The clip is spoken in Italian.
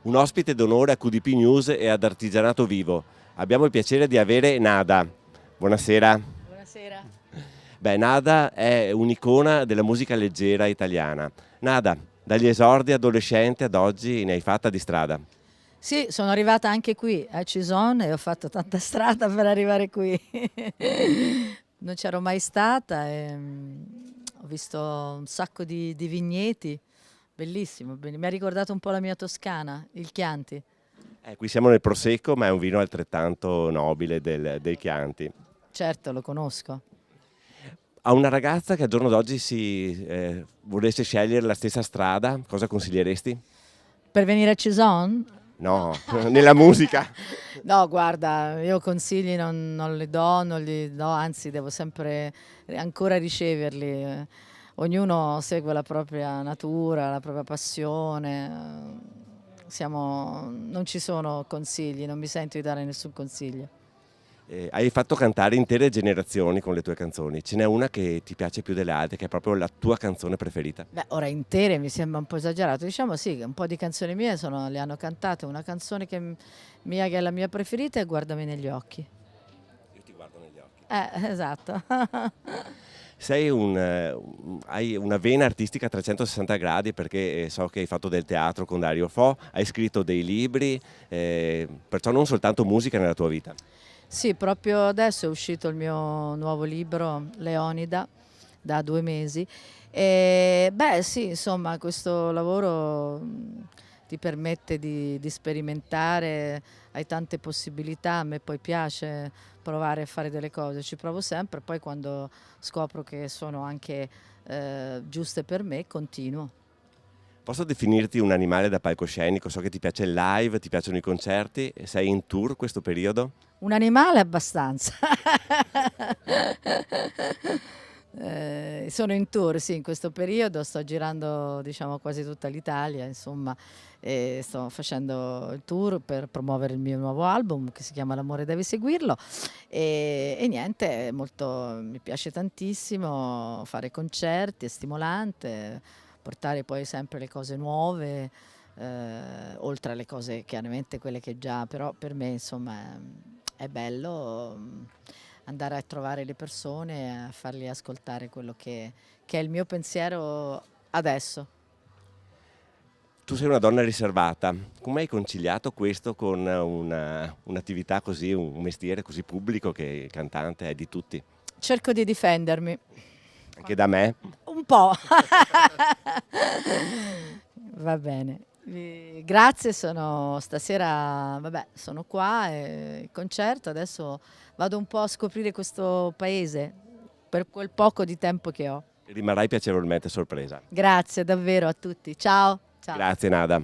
Un ospite d'onore a QDP News e ad Artigianato Vivo. Abbiamo il piacere di avere Nada. Buonasera. Buonasera. Beh, Nada è un'icona della musica leggera italiana. Nada, dagli esordi adolescente ad oggi ne hai fatta di strada. Sì, sono arrivata anche qui a Cison e ho fatto tanta strada per arrivare qui. Non c'ero mai stata e ho visto un sacco di vigneti, bellissimo, mi ha ricordato un po' la mia Toscana, il Chianti. Qui siamo nel Prosecco, ma è un vino altrettanto nobile del Chianti. Certo, lo conosco. A una ragazza che al giorno d'oggi volesse scegliere la stessa strada, cosa consiglieresti? Per venire a Cison? No, nella musica. No, guarda, io consigli non li do, anzi devo sempre ancora riceverli. Ognuno segue la propria natura, la propria passione. Non ci sono consigli, non mi sento di dare nessun consiglio. Hai fatto cantare intere generazioni con le tue canzoni. Ce n'è una che ti piace più delle altre, che è proprio la tua canzone preferita? Beh, ora intere mi sembra un po' esagerato. Diciamo sì, che un po' di canzoni mie le hanno cantate. Una canzone mia che è la mia preferita è Guardami negli occhi. Io ti guardo negli occhi. Esatto. Hai una vena artistica a 360 gradi perché so che hai fatto del teatro con Dario Fo, hai scritto dei libri, perciò non soltanto musica nella tua vita. Sì, proprio adesso è uscito il mio nuovo libro, Leonida, da 2 mesi. E, beh, sì, insomma, questo lavoro ti permette di sperimentare, hai tante possibilità, a me poi piace provare a fare delle cose, ci provo sempre, poi quando scopro che sono anche giuste per me, continuo. Posso definirti un animale da palcoscenico? So che ti piace il live, ti piacciono i concerti, sei in tour questo periodo? Un animale abbastanza. Sono in tour, sì, in questo periodo sto girando, diciamo, quasi tutta l'Italia, insomma, e sto facendo il tour per promuovere il mio nuovo album che si chiama L'amore devi seguirlo e niente, mi piace tantissimo fare concerti, è stimolante, portare poi sempre le cose nuove, oltre alle cose chiaramente quelle che già, però per me insomma è bello andare a trovare le persone e a fargli ascoltare quello che è il mio pensiero adesso. Tu sei una donna riservata, come hai conciliato questo con un'attività così, un mestiere così pubblico che cantante è di tutti? Cerco di difendermi. Anche da me? Un po'. Va bene. Grazie, stasera, vabbè, sono qua, il concerto, adesso vado un po' a scoprire questo paese per quel poco di tempo che ho. Rimarrai piacevolmente sorpresa. Grazie davvero a tutti. Ciao. Ciao. Grazie Nada.